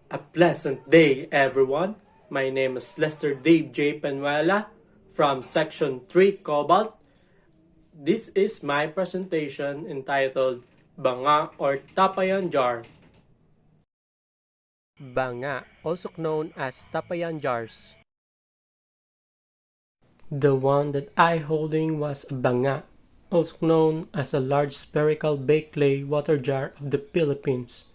A pleasant day, everyone. My name is Lester Dave J. Penuela from Section 3 Cobalt. This is my presentation entitled Banga or Tapayan Jar. Banga, also known as Tapayan jars. The one that I holding was a banga, also known as a large spherical baked clay water jar of the Philippines.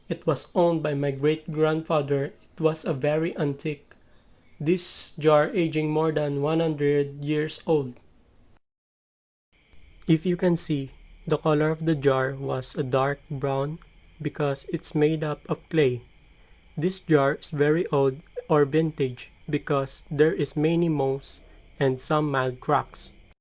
It was owned by my great-grandfather. It was a very antique. This jar aging more than 100 years old. If you can see, the color of the jar was a dark brown because it's made up of clay. This jar is very old or vintage because there is many moss and some mild cracks.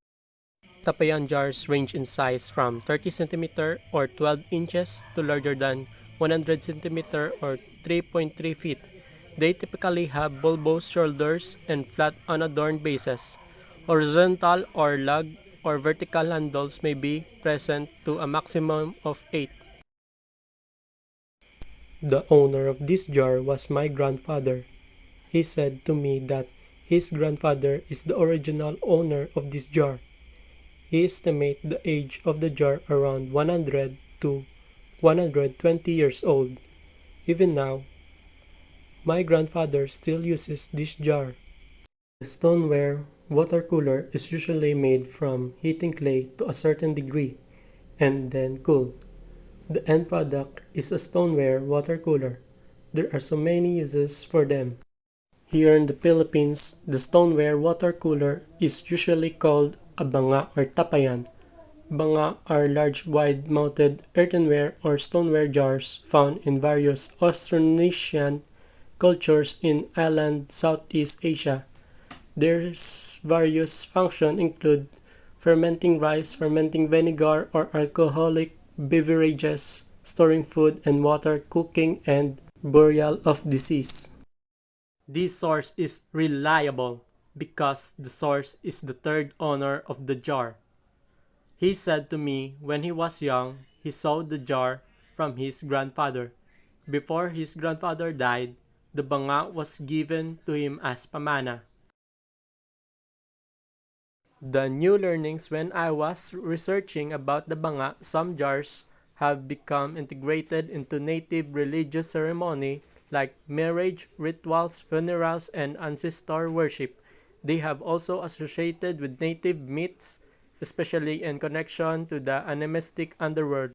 Tapayan jars range in size from 30 cm or 12 inches to larger than 100 cm or 3.3 feet. They typically have bulbous shoulders and flat unadorned bases. Horizontal or lug or vertical handles may be present to a maximum of 8. The owner of this jar was my grandfather. He said to me that his grandfather is the original owner of this jar. He estimates the age of the jar around 100 to 120 years old. Even now, my grandfather still uses this jar. The stoneware water cooler is usually made from heating clay to a certain degree and then cooled. The end product is a stoneware water cooler. There are so many uses for them. Here in the Philippines, the stoneware water cooler is usually called a banga or tapayan. Banga are large wide-mounted earthenware or stoneware jars found in various Austronesian cultures in island Southeast Asia. Their various functions include fermenting rice, fermenting vinegar or alcoholic beverages, storing food and water, cooking, and burial of disease. This source is reliable because the source is the third owner of the jar. He said to me when he was young, he saw the jar from his grandfather. Before his grandfather died, the banga was given to him as pamana. The new learnings when I was researching about the banga, some jars have become integrated into native religious ceremony like marriage, rituals, funerals, and ancestor worship. They have also associated with native myths, especially in connection to the animistic underworld.